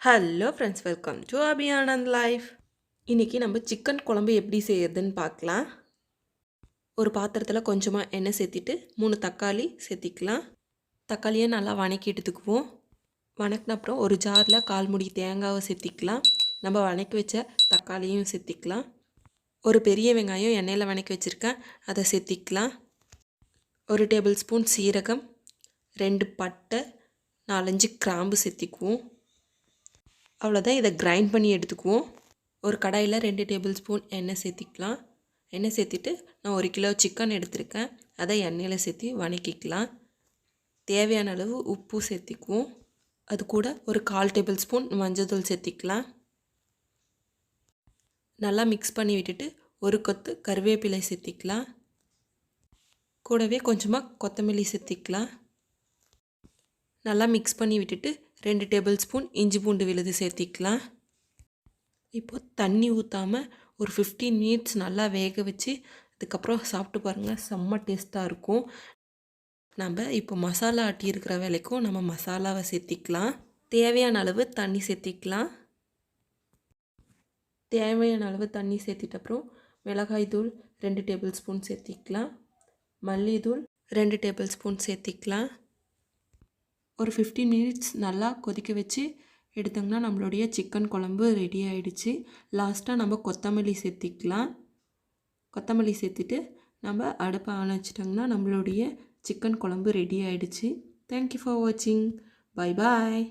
Hello friends, welcome to Abianandlife. இன்றைக்கி நம்ம chicken குழம்பு எப்படி செய்யறதுன்னு பார்க்கலாம். ஒரு பாத்திரத்தில் கொஞ்சமாக எண்ணெய் சேர்த்திட்டு 3 தக்காளி சேர்த்திக்கலாம். தக்காளியை நல்லா வணக்கி எடுத்துக்குவோம். வணக்கின அப்புறம் ஒரு ஜாரில் 1/4 மூடி தேங்காவை சேர்த்திக்கலாம். நம்ம வணக்கி வச்ச தக்காளியும் சேர்த்திக்கலாம். ஒரு பெரிய வெங்காயம் எண்ணெயில் வணக்கி வச்சுருக்கேன், அதை சேர்த்திக்கலாம். 1 டேபிள் ஸ்பூன் சீரகம், 2 பட்டை, 4-5 கிராம்பு சேர்த்திக்குவோம். அவ்வளோதான். இதை கிரைண்ட் பண்ணி எடுத்துக்குவோம். ஒரு கடாயில் 2 டேபிள் ஸ்பூன் எண்ணெய் சேர்த்திக்கலாம். எண்ணெய் சேர்த்திட்டு நான் 1 கிலோ சிக்கன் எடுத்திருக்கேன், அதை எண்ணெயில் சேர்த்தி வணக்கிக்கலாம். தேவையான அளவு உப்பு சேர்த்திக்குவோம். அது கூட ஒரு 1/4 டேபிள் ஸ்பூன் மஞ்சள்தூள் சேர்த்திக்கலாம். நல்லா மிக்ஸ் பண்ணி விட்டுட்டு ஒரு கொத்து கருவேப்பிலை சேர்த்திக்கலாம். கூடவே கொஞ்சமாக கொத்தமல்லி சேர்த்திக்கலாம். நல்லா மிக்ஸ் பண்ணி விட்டுட்டு 2 டேபிள் ஸ்பூன் இஞ்சி பூண்டு விழுது சேர்த்திக்கலாம். இப்போது தண்ணி ஊற்றாமல் ஒரு 15 மினிட்ஸ் நல்லா வேக வச்சு அதுக்கப்புறம் சாப்பிட்டு பாருங்கள், செம்ம டேஸ்ட்டாக இருக்கும். நம்ம இப்போ மசாலா ஆட்டி இருக்கிற வேலைக்கும் நம்ம மசாலாவை சேர்த்திக்கலாம். தேவையான அளவு தண்ணி சேர்த்திக்கலாம். தேவையான அளவு தண்ணி சேர்த்திட்ட அப்புறம் மிளகாய் தூள் 2 டேபிள் ஸ்பூன் சேர்த்திக்கலாம். மல்லித்தூள் 2 டேபிள் ஸ்பூன் சேர்த்திக்கலாம். ஒரு 15 மினிட்ஸ் நல்லா கொதிக்க வச்சு எடுத்தோம்னா நம்மளுடைய சிக்கன் குழம்பு ரெடி ஆகிடுச்சு. லாஸ்ட்டாக நம்ம கொத்தமல்லி சேர்த்திக்கலாம். கொத்தமல்லி சேர்த்துட்டு நம்ம அடுப்பை அணைச்சிட்டோம்னா நம்மளுடைய சிக்கன் குழம்பு ரெடி ஆகிடுச்சு. தேங்க்யூ ஃபார் வாட்சிங். Bye bye.